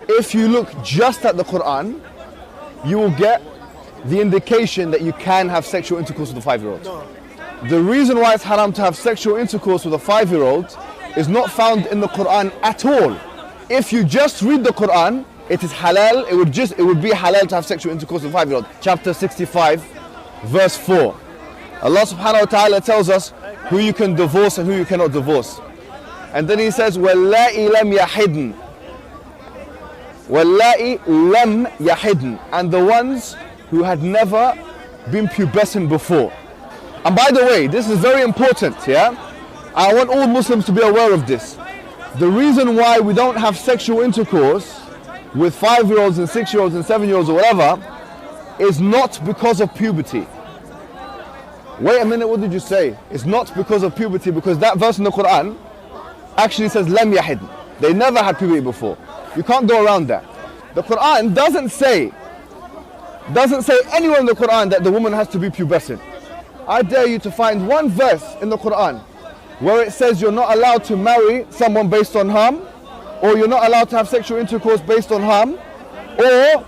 If you look just at the Quran, you will get the indication that you can have sexual intercourse with a 5-year-old. The reason why it's haram to have sexual intercourse with a 5-year-old is not found in the Quran at all. If you just read the Quran, it is halal, it would be halal to have sexual intercourse with a 5-year-old. Chapter 65, verse 4. Allah subhanahu wa ta'ala tells us who you can divorce and who you cannot divorce. And then he says, وَاللَّائِ لَمْ يَحِدْنَ وَاللَّائِ لَمْ يَحِدْنَ, and the ones who had never been pubescent before. And by the way, this is very important, yeah? I want all Muslims to be aware of this. The reason why we don't have sexual intercourse with 5-year-olds and 6-year-olds and 7-year-olds or whatever is not because of puberty. Wait a minute, what did you say? It's not because of puberty, because that verse in the Quran actually says lam yahid. They never had puberty before. You can't go around that. The Quran doesn't say anywhere in the Quran that the woman has to be pubescent. I dare you to find one verse in the Quran where it says you're not allowed to marry someone based on harm, or you're not allowed to have sexual intercourse based on harm, or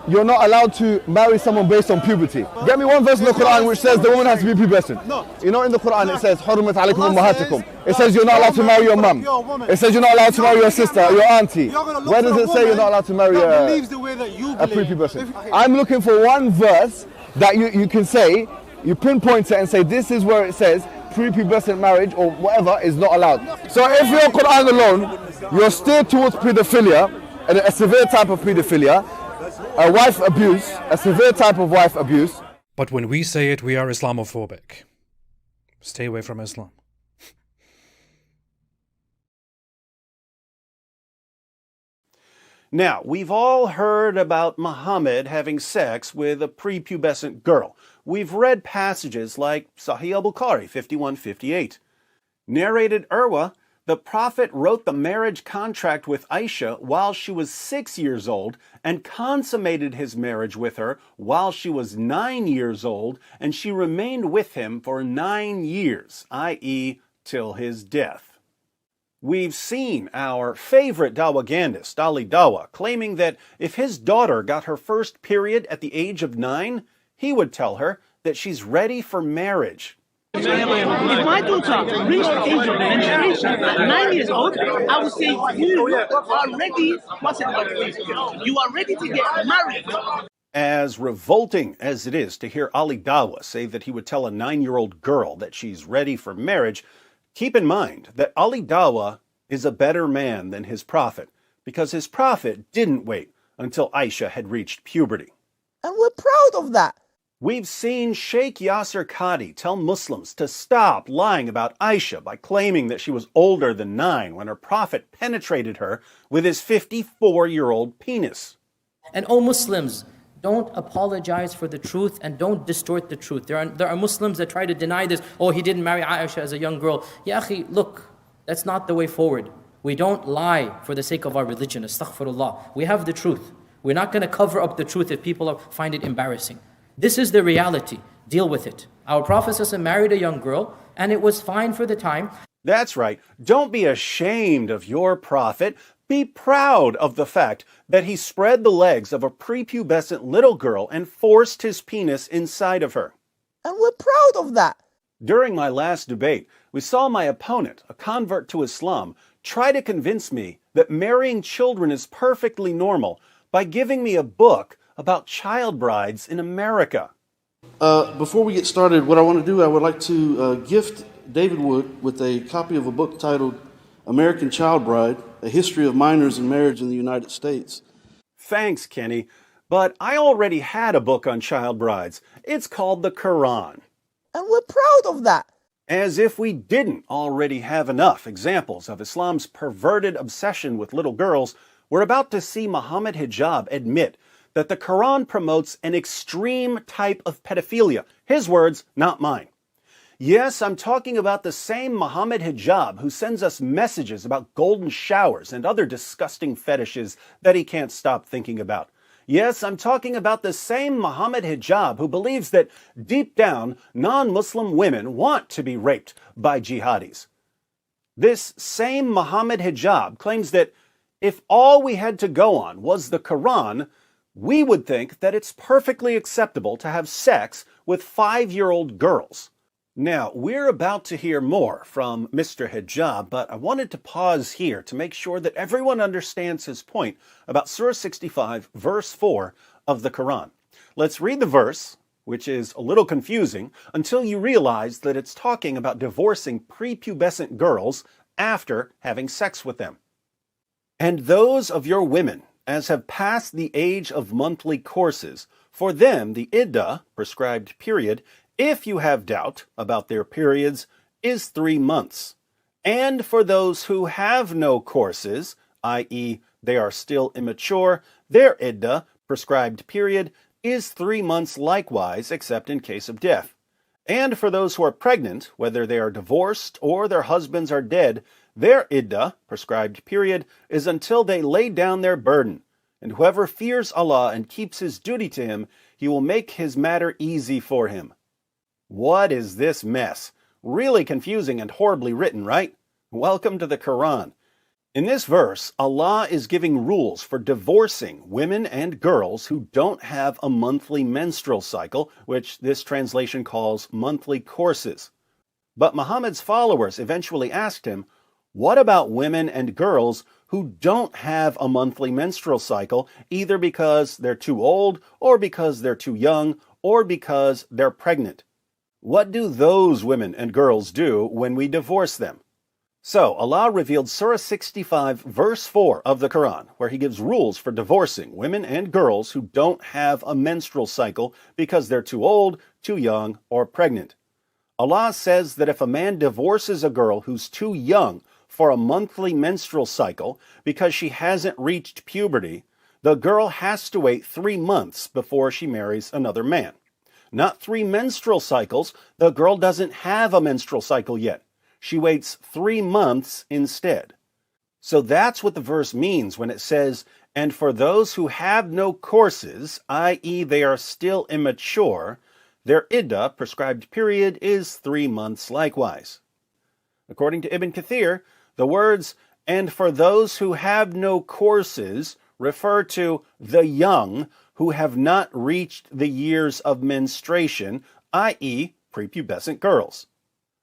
you're not allowed to marry someone based on puberty. Get me one verse in the Quran which says the woman has to be pubescent. You know, in the Quran it says حُرِّمَتْ عَلَيْكُمْ أُمَّهَاتُكُمْ. It says you're not allowed to marry your mum. It says you're not allowed to marry your sister, your auntie. Where does it say you're not allowed to marry a prepubescent? I'm looking for one verse that you can say, you pinpoint it and say this is where it says prepubescent marriage or whatever is not allowed. So if you're Quran alone, you're steered towards pedophilia, and a severe type of pedophilia, a wife abuse, a severe type of wife abuse. But when we say it, we are Islamophobic. Stay away from Islam. Now, we've all heard about Muhammad having sex with a prepubescent girl. We've read passages like Sahih al-Bukhari 5158. Narrated Urwa, the Prophet wrote the marriage contract with Aisha while she was 6 years old and consummated his marriage with her while she was 9 years old, and she remained with him for 9 years, i.e., till his death. We've seen our favorite dawagandist, Ali Dawa, claiming that if his daughter got her first period at the age of 9, he would tell her that she's ready for marriage. If my daughter reached the age of menstruation at 9 years old, I would say you are ready. You are ready to get married. As revolting as it is to hear Ali Dawa say that he would tell a 9-year-old girl that she's ready for marriage, keep in mind that Ali Dawa is a better man than his prophet, because his prophet didn't wait until Aisha had reached puberty. And we're proud of that. We've seen Sheikh Yasser Qadi tell Muslims to stop lying about Aisha by claiming that she was older than 9 when her prophet penetrated her with his 54-year-old penis. And oh Muslims, don't apologize for the truth and don't distort the truth. There are Muslims that try to deny this. Oh, he didn't marry Aisha as a young girl. Ya akhi, look, that's not the way forward. We don't lie for the sake of our religion. Astaghfirullah. We have the truth. We're not going to cover up the truth if people find it embarrassing. This is the reality. Deal with it. Our Prophet ﷺ married a young girl, and it was fine for the time. That's right. Don't be ashamed of your prophet. Be proud of the fact that he spread the legs of a prepubescent little girl and forced his penis inside of her. And we're proud of that. During my last debate, we saw my opponent, a convert to Islam, try to convince me that marrying children is perfectly normal by giving me a book about child brides in America. Before we get started, what I want to do, I would like to gift David Wood with a copy of a book titled American Child Bride, A History of Minors and Marriage in the United States. Thanks, Kenny, but I already had a book on child brides. It's called the Quran. And we're proud of that. As if we didn't already have enough examples of Islam's perverted obsession with little girls, we're about to see Mohammed Hijab admit that the Quran promotes an extreme type of pedophilia. His words, not mine. Yes, I'm talking about the same Mohammed Hijab who sends us messages about golden showers and other disgusting fetishes that he can't stop thinking about. Yes, I'm talking about the same Mohammed Hijab who believes that deep down, non-Muslim women want to be raped by jihadis. This same Mohammed Hijab claims that If all we had to go on was the Quran, we would think that it's perfectly acceptable to have sex with 5-year-old girls. Now, we're about to hear more from Mr. Hijab, but I wanted to pause here to make sure that everyone understands his point about Surah 65, verse 4 of the Quran. Let's read the verse, which is a little confusing, until you realize that it's talking about divorcing prepubescent girls after having sex with them. And those of your women as have passed the age of monthly courses, for them the iddah, prescribed period, if you have doubt about their periods, is 3 months. And for those who have no courses, i.e. they are still immature, their iddah, prescribed period, is 3 months likewise, except in case of death. And for those who are pregnant, whether they are divorced or their husbands are dead, their iddah, prescribed period, is until they lay down their burden. And whoever fears Allah and keeps his duty to him, he will make his matter easy for him. What is this mess? Really confusing and horribly written, right? Welcome to the Quran. In this verse, Allah is giving rules for divorcing women and girls who don't have a monthly menstrual cycle, which this translation calls monthly courses. But Muhammad's followers eventually asked him, what about women and girls who don't have a monthly menstrual cycle, either because they're too old, or because they're too young, or because they're pregnant? What do those women and girls do when we divorce them? So, Allah revealed Surah 65, verse 4 of the Quran, where He gives rules for divorcing women and girls who don't have a menstrual cycle because they're too old, too young, or pregnant. Allah says that if a man divorces a girl who's too young for a monthly menstrual cycle because she hasn't reached puberty, the girl has to wait 3 months before she marries another man. Not 3 menstrual cycles, the girl doesn't have a menstrual cycle yet. She waits 3 months instead. So that's what the verse means when it says, and for those who have no courses, i.e. they are still immature, their iddah, prescribed period, is 3 months likewise. According to Ibn Kathir, the words, and for those who have no courses, refer to the young who have not reached the years of menstruation, i.e. prepubescent girls.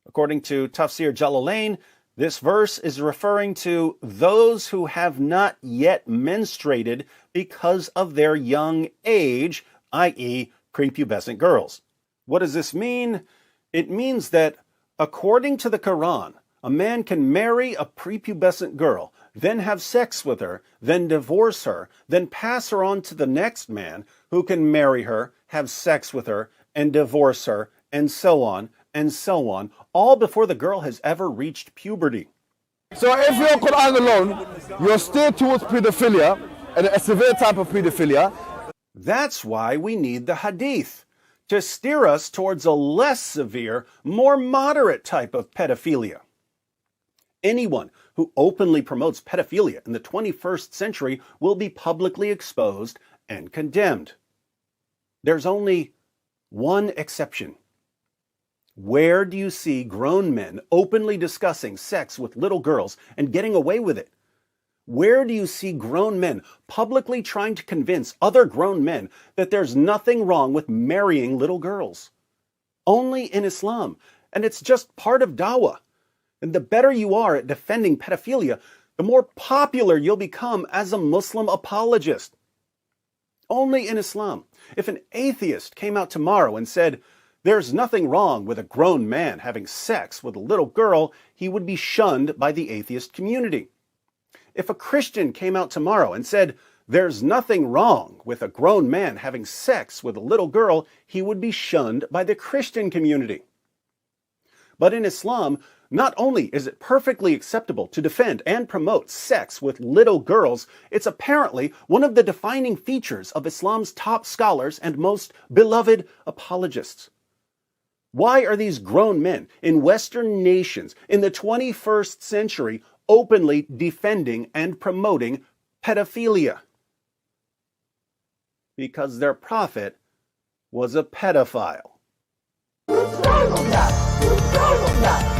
According to Tafsir Jalalain, this verse is referring to those who have not yet menstruated because of their young age, i.e. prepubescent girls. What does this mean? It means that, according to the Quran, a man can marry a prepubescent girl, then have sex with her, then divorce her, then pass her on to the next man who can marry her, have sex with her, and divorce her, and so on, all before the girl has ever reached puberty. So if you're Quran alone, you're steered towards pedophilia, and a severe type of pedophilia. That's why we need the hadith, to steer us towards a less severe, more moderate type of pedophilia. Anyone who openly promotes pedophilia in the 21st century will be publicly exposed and condemned. There's only one exception. Where do you see grown men openly discussing sex with little girls and getting away with it? Where do you see grown men publicly trying to convince other grown men that there's nothing wrong with marrying little girls? Only in Islam, and it's just part of dawah. And the better you are at defending pedophilia, the more popular you'll become as a Muslim apologist. Only in Islam. If an atheist came out tomorrow and said, there's nothing wrong with a grown man having sex with a little girl, he would be shunned by the atheist community. If a Christian came out tomorrow and said, there's nothing wrong with a grown man having sex with a little girl, he would be shunned by the Christian community. But in Islam, not only is it perfectly acceptable to defend and promote sex with little girls, it's apparently one of the defining features of Islam's top scholars and most beloved apologists. Why are these grown men in Western nations in the 21st century openly defending and promoting pedophilia? Because their prophet was a pedophile. Who's proud of that? Who's proud of that?